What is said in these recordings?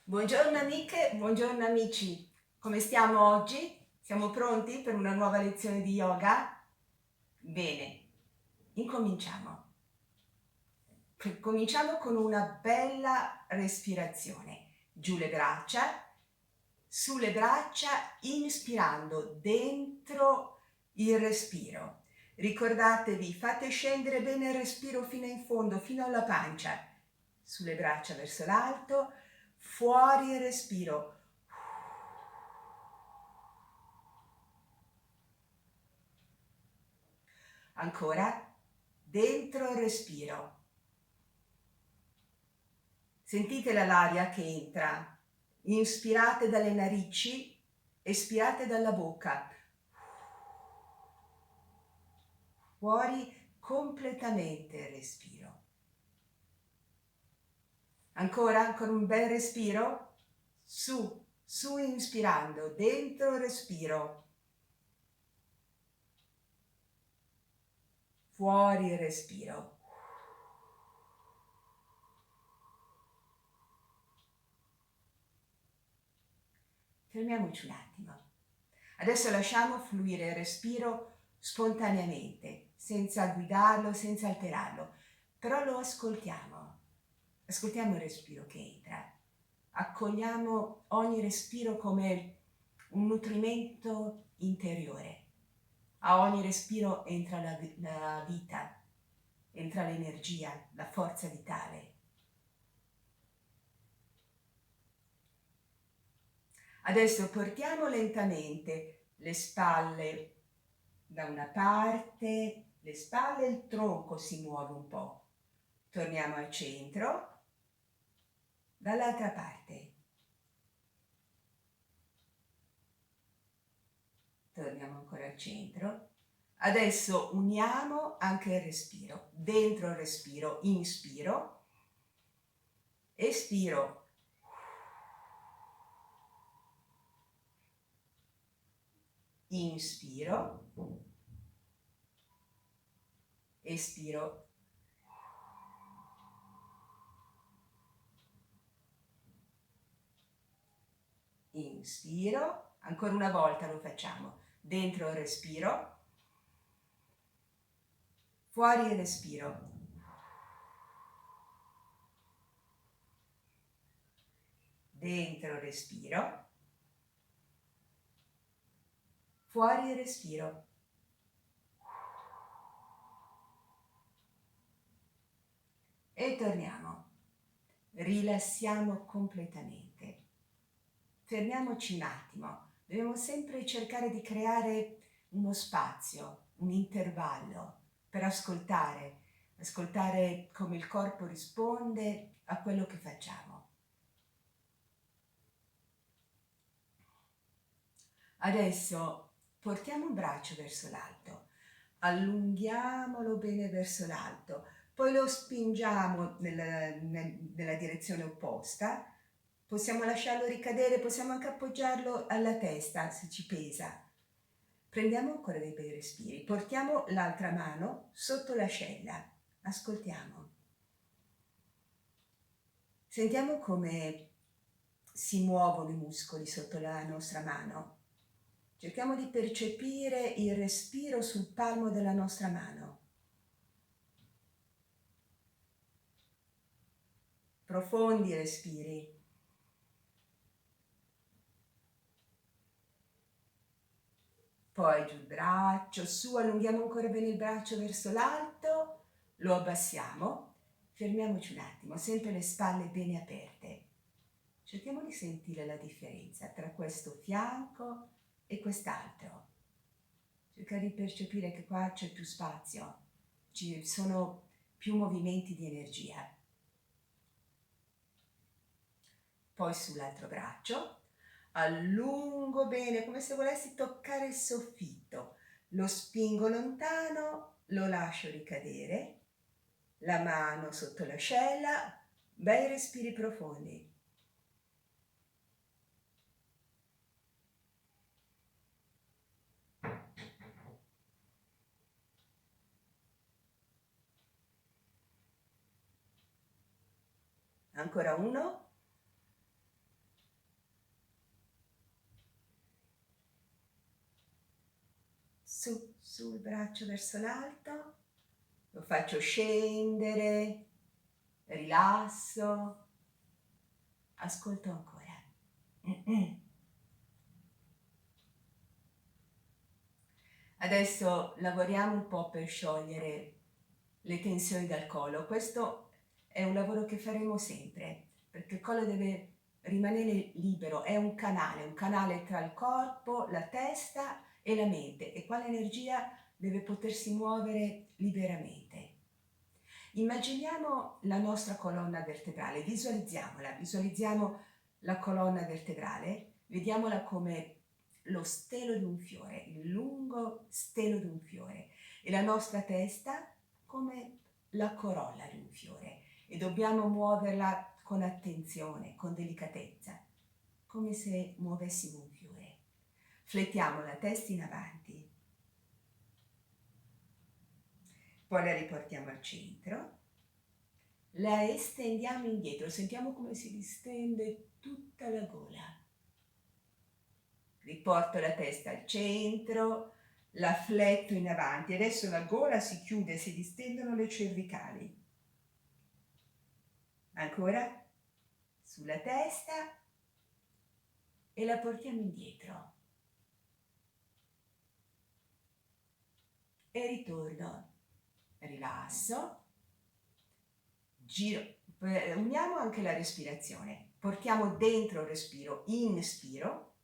Buongiorno amiche, buongiorno amici. Come stiamo oggi? Siamo pronti per una nuova lezione di yoga? Bene, incominciamo. Cominciamo con una bella respirazione. Giù le braccia, sulle braccia, inspirando dentro il respiro. Ricordatevi, fate scendere bene il respiro fino in fondo, fino alla pancia. Sulle braccia verso l'alto, fuori il respiro. Ancora, dentro il respiro. Sentite l'aria che entra. Inspirate dalle narici, espirate dalla bocca. Fuori completamente il respiro. Ancora un bel respiro. Su inspirando, dentro il respiro. Fuori il respiro. Fermiamoci un attimo. Adesso lasciamo fluire il respiro spontaneamente, senza guidarlo, senza alterarlo, però lo ascoltiamo. Ascoltiamo il respiro che entra. Accogliamo ogni respiro come un nutrimento interiore. A ogni respiro entra la vita, entra l'energia, la forza vitale. Adesso portiamo lentamente le spalle da una parte, le spalle e il tronco si muove un po'. Torniamo al centro, dall'altra parte. Torniamo ancora al centro. Adesso uniamo anche il respiro. Dentro il respiro, inspiro, espiro. Inspiro, espiro. Inspiro, ancora una volta lo facciamo. Dentro il respiro, fuori il respiro. Dentro il respiro, fuori il respiro. E torniamo. Rilassiamo completamente. Fermiamoci un attimo. Dobbiamo sempre cercare di creare uno spazio, un intervallo per ascoltare come il corpo risponde a quello che facciamo. Adesso portiamo un braccio verso l'alto, allunghiamolo bene verso l'alto, poi lo spingiamo nella direzione opposta. Possiamo lasciarlo ricadere, possiamo anche appoggiarlo alla testa se ci pesa. Prendiamo ancora dei bei respiri, portiamo l'altra mano sotto l'ascella, ascoltiamo. Sentiamo come si muovono i muscoli sotto la nostra mano. Cerchiamo di percepire il respiro sul palmo della nostra mano. Profondi respiri. Poi giù il braccio, su, allunghiamo ancora bene il braccio verso l'alto, lo abbassiamo, fermiamoci un attimo, sempre le spalle bene aperte. Cerchiamo di sentire la differenza tra questo fianco e quest'altro. Cerca di percepire che qua c'è più spazio, ci sono più movimenti di energia. Poi sull'altro braccio, allungo bene, come se volessi toccare il soffitto. Lo spingo lontano, lo lascio ricadere, la mano sotto l'ascella, bei respiri profondi. Ancora uno. sul braccio verso l'alto, lo faccio scendere, rilasso, ascolto ancora. Adesso lavoriamo un po' per sciogliere le tensioni dal collo. Questo è un lavoro che faremo sempre, perché il collo deve rimanere libero, è un canale tra il corpo, la testa e la mente, e qua l'energia deve potersi muovere liberamente. Immaginiamo la nostra colonna vertebrale, visualizziamo la colonna vertebrale, vediamola come lo stelo di un fiore, il lungo stelo di un fiore, e la nostra testa come la corolla di un fiore, e dobbiamo muoverla con attenzione, con delicatezza, come se muovessimo un fiore. Flettiamo la testa in avanti, poi la riportiamo al centro, la estendiamo indietro, sentiamo come si distende tutta la gola. Riporto la testa al centro, la fletto in avanti, adesso la gola si chiude, si distendono le cervicali. Ancora sulla testa e la portiamo indietro. E ritorno, rilasso, giro, uniamo anche la respirazione, portiamo dentro il respiro, inspiro,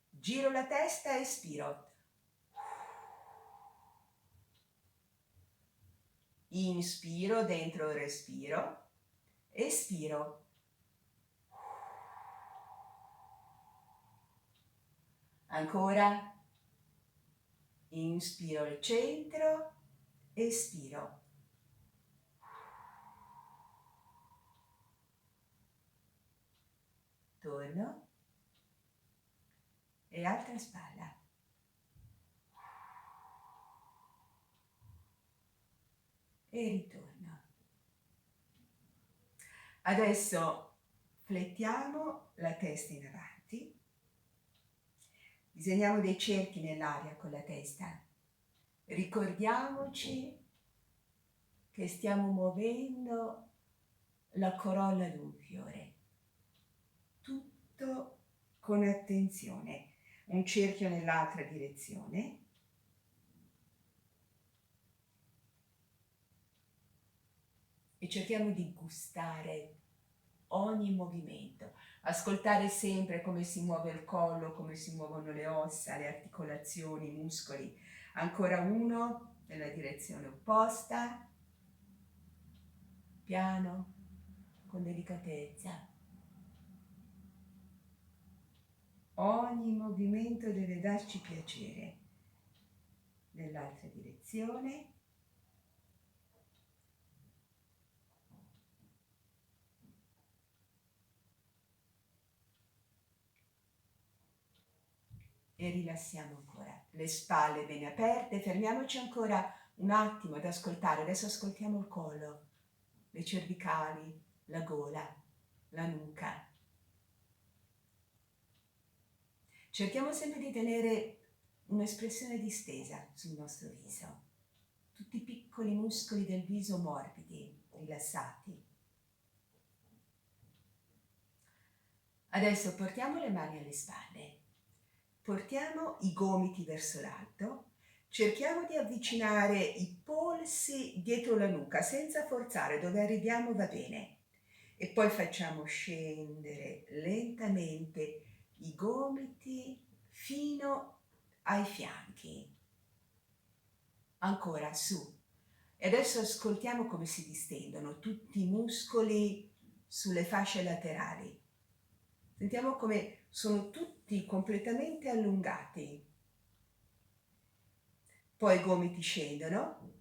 giro la testa, espiro. Inspiro dentro il respiro, espiro. Ancora, inspiro al centro, espiro. Torno e altra spalla. E ritorno. Adesso flettiamo la testa in avanti, disegniamo dei cerchi nell'aria con la testa. Ricordiamoci che stiamo muovendo la corolla di un fiore. Tutto con attenzione. Un cerchio nell'altra direzione. E cerchiamo di gustare ogni movimento, ascoltare sempre come si muove il collo, come si muovono le ossa, le articolazioni, i muscoli. Ancora uno nella direzione opposta, piano, con delicatezza. Ogni movimento deve darci piacere. Nell'altra direzione. E rilassiamo ancora. Le spalle bene aperte, fermiamoci ancora un attimo ad ascoltare. Adesso ascoltiamo il collo, le cervicali, la gola, la nuca. Cerchiamo sempre di tenere un'espressione distesa sul nostro viso. Tutti i piccoli muscoli del viso morbidi, rilassati. Adesso portiamo le mani alle spalle. Portiamo i gomiti verso l'alto, cerchiamo di avvicinare i polsi dietro la nuca senza forzare, dove arriviamo va bene. E poi facciamo scendere lentamente i gomiti fino ai fianchi. Ancora su. E adesso ascoltiamo come si distendono tutti i muscoli sulle fasce laterali. Sentiamo come sono tutti completamente allungati. Poi i gomiti scendono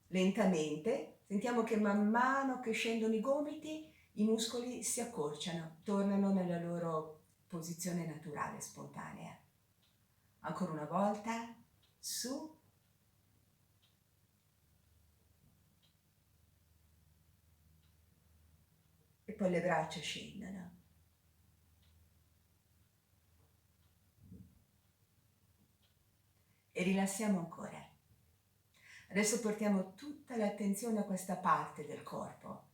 lentamente. Sentiamo che man mano che scendono i gomiti, i muscoli si accorciano, tornano nella loro posizione naturale, spontanea. Ancora una volta, su. E poi le braccia scendono. e rilassiamo ancora. Adesso portiamo tutta l'attenzione a questa parte del corpo.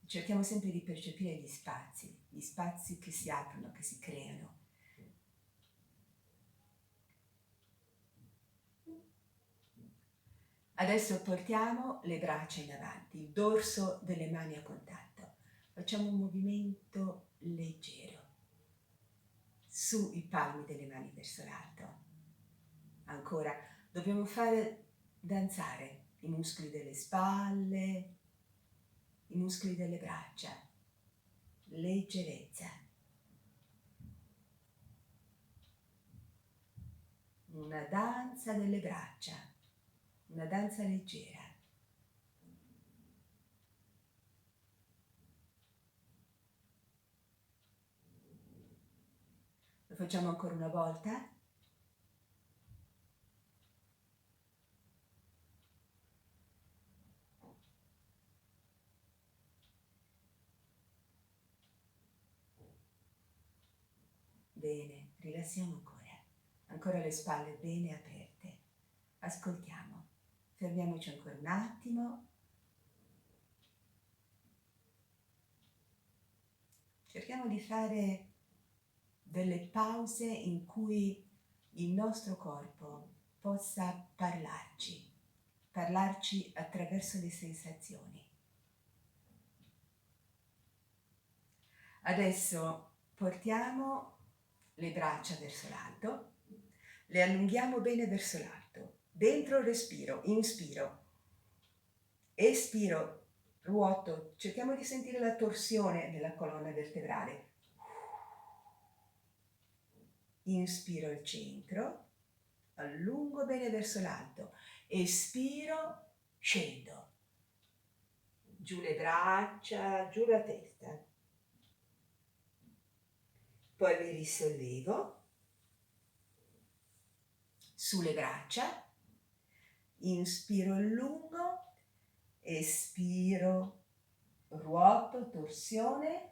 Cerchiamo sempre di percepire gli spazi che si aprono, che si creano. Adesso portiamo le braccia in avanti, il dorso delle mani a contatto. Facciamo un movimento leggero sui palmi delle mani verso l'alto. Ancora, dobbiamo fare danzare i muscoli delle spalle, i muscoli delle braccia, leggerezza. Una danza delle braccia, una danza leggera. Lo facciamo ancora una volta. Bene, rilassiamo ancora. Ancora le spalle bene aperte. Ascoltiamo. Fermiamoci ancora un attimo. Cerchiamo di fare delle pause in cui il nostro corpo possa parlarci attraverso le sensazioni. Adesso portiamo le braccia verso l'alto, le allunghiamo bene verso l'alto, dentro il respiro, inspiro, espiro, ruoto, cerchiamo di sentire la torsione della colonna vertebrale. Inspiro al centro, allungo bene verso l'alto, espiro, scendo, giù le braccia, giù la testa, poi mi risollevo, sulle braccia, inspiro allungo, espiro, ruoto, torsione,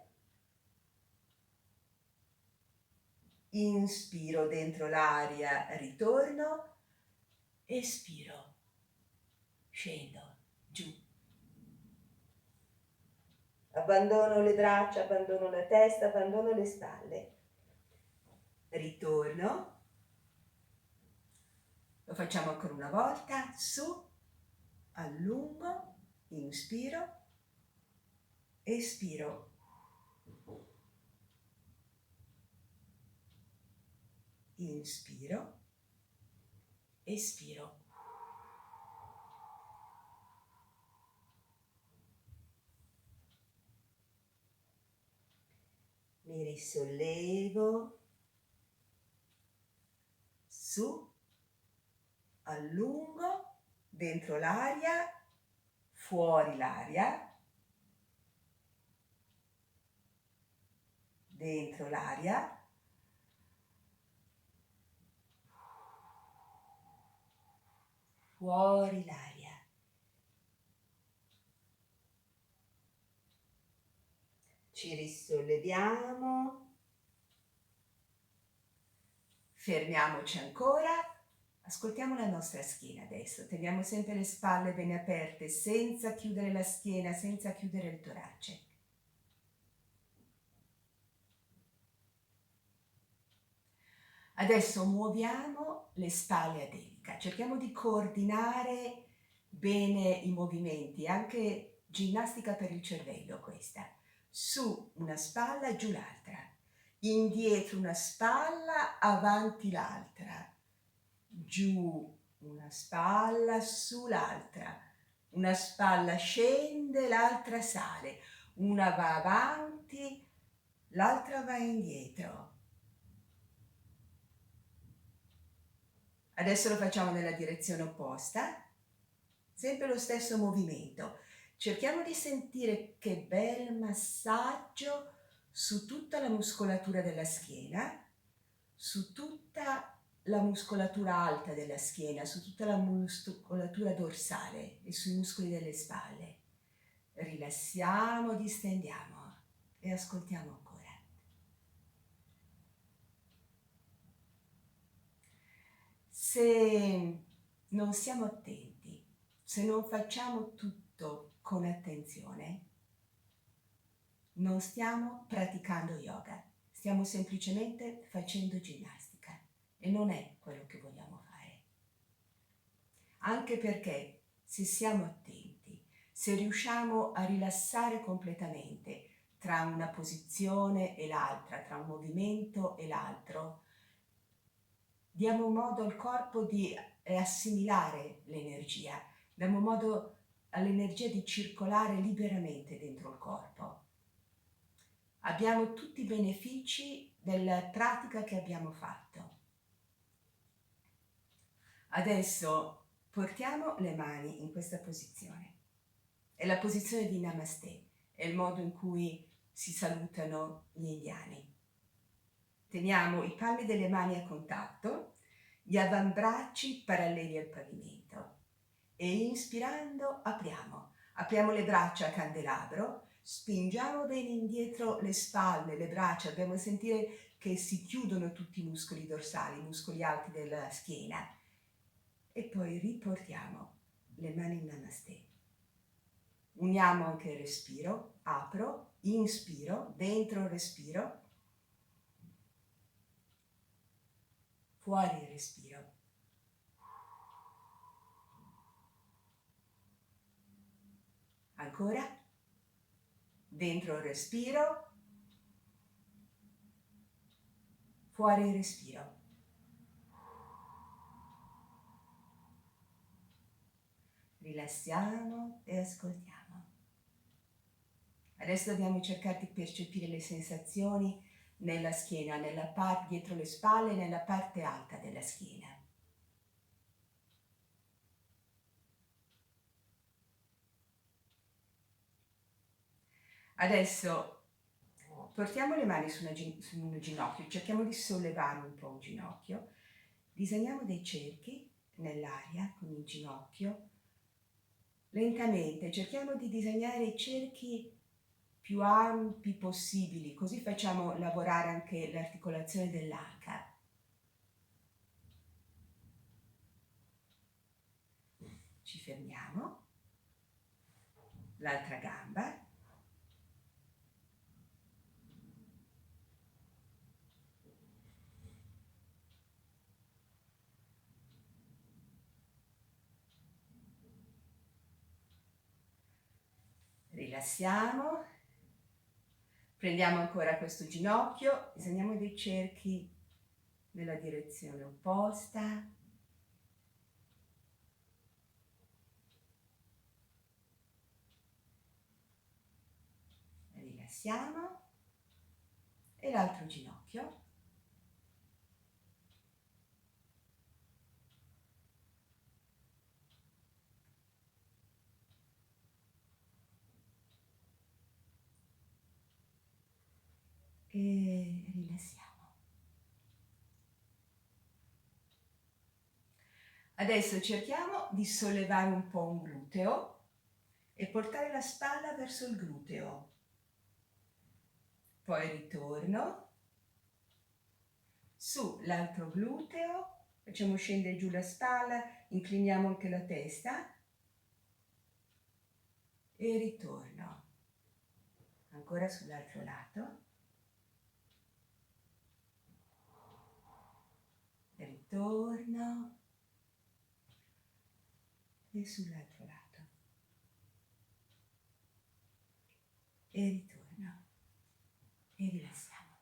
inspiro dentro l'aria, ritorno, espiro, scendo, giù. Abbandono le braccia, abbandono la testa, abbandono le spalle. Ritorno. Lo facciamo ancora una volta, su, allungo, inspiro, espiro, inspiro, espiro. Mi risollevo, su, allungo, dentro l'aria, fuori l'aria, dentro l'aria, fuori l'aria. Ci risolleviamo, fermiamoci ancora, ascoltiamo la nostra schiena adesso, teniamo sempre le spalle bene aperte, senza chiudere la schiena, senza chiudere il torace. Adesso muoviamo le spalle ad elica, cerchiamo di coordinare bene i movimenti, anche ginnastica per il cervello questa. Su una spalla, giù l'altra, indietro una spalla, avanti l'altra, giù una spalla, su l'altra, una spalla scende, l'altra sale, una va avanti, l'altra va indietro. Adesso lo facciamo nella direzione opposta, sempre lo stesso movimento. Cerchiamo di sentire che bel massaggio su tutta la muscolatura della schiena, su tutta la muscolatura alta della schiena, su tutta la muscolatura dorsale e sui muscoli delle spalle. Rilassiamo, distendiamo e ascoltiamo ancora. Se non siamo attenti, se non facciamo tutto con attenzione, non stiamo praticando yoga, stiamo semplicemente facendo ginnastica e non è quello che vogliamo fare. Anche perché se siamo attenti, se riusciamo a rilassare completamente tra una posizione e l'altra, tra un movimento e l'altro, diamo modo al corpo di assimilare l'energia, diamo modo all'energia di circolare liberamente dentro il corpo. Abbiamo tutti i benefici della pratica che abbiamo fatto. Adesso portiamo le mani in questa posizione. È la posizione di Namaste, è il modo in cui si salutano gli indiani. Teniamo i palmi delle mani a contatto, gli avambracci paralleli al pavimento e inspirando apriamo le braccia a candelabro, spingiamo bene indietro le spalle, le braccia, dobbiamo sentire che si chiudono tutti i muscoli dorsali, i muscoli alti della schiena e poi riportiamo le mani in Namaste. Uniamo anche il respiro, apro, inspiro, dentro il respiro, fuori il respiro. Ancora, dentro il respiro, fuori il respiro. Rilassiamo e ascoltiamo. Adesso dobbiamo cercare di percepire le sensazioni nella schiena, nella parte dietro le spalle, nella parte alta della schiena. Adesso portiamo le mani su un ginocchio, cerchiamo di sollevare un po' un ginocchio, disegniamo dei cerchi nell'aria con il ginocchio, lentamente cerchiamo di disegnare i cerchi più ampi possibili, così facciamo lavorare anche l'articolazione dell'anca. Ci fermiamo, l'altra gamba, rilassiamo, prendiamo ancora questo ginocchio, disegniamo dei cerchi nella direzione opposta, rilassiamo e l'altro ginocchio. E rilassiamo. Adesso cerchiamo di sollevare un po' un gluteo e portare la spalla verso il gluteo. Poi ritorno su l'altro gluteo, facciamo scendere giù la spalla, incliniamo anche la testa e ritorno. Ancora sull'altro lato. Ritorno e sull'altro lato. E ritorno e rilassiamo.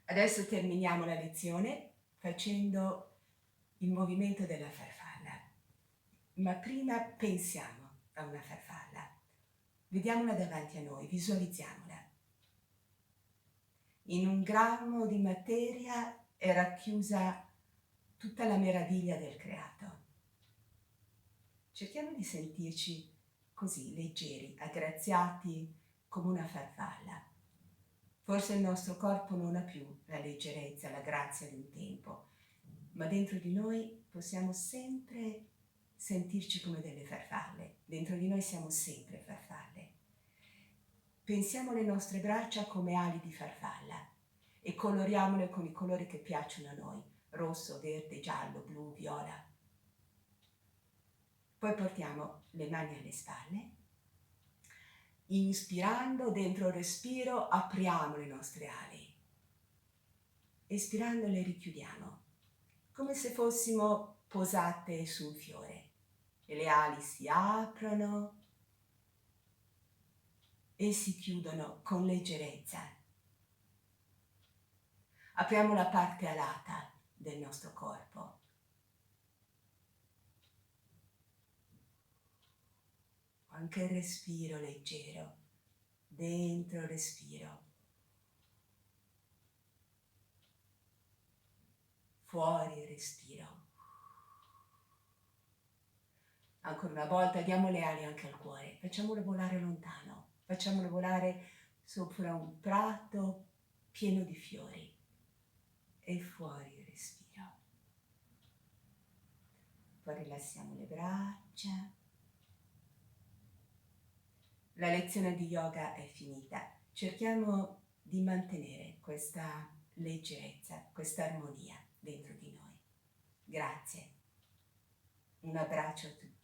Adesso terminiamo la lezione facendo il movimento della farfalla. Ma prima pensiamo a una farfalla. Vediamola davanti a noi, visualizziamola. In un grammo di materia è racchiusa tutta la meraviglia del creato. Cerchiamo di sentirci così, leggeri, aggraziati come una farfalla. Forse il nostro corpo non ha più la leggerezza, la grazia di un tempo, ma dentro di noi possiamo sempre sentirci come delle farfalle. Dentro di noi siamo sempre farfalle. Pensiamo alle nostre braccia come ali di farfalla e coloriamole con i colori che piacciono a noi. rosso, verde, giallo, blu, viola. Poi portiamo le mani alle spalle. Inspirando, dentro il respiro, apriamo le nostre ali. Espirando le richiudiamo, come se fossimo posate su un fiore. E le ali si aprono e si chiudono con leggerezza. Apriamo la parte alata del nostro corpo. Anche il respiro leggero, dentro il respiro, fuori il respiro. Ancora una volta diamo le ali anche al cuore, facciamole volare lontano, facciamole volare sopra un prato pieno di fiori e fuori il respiro. Poi rilassiamo le braccia. La lezione di yoga è finita. Cerchiamo di mantenere questa leggerezza, questa armonia dentro di noi. Grazie. Un abbraccio a tutti.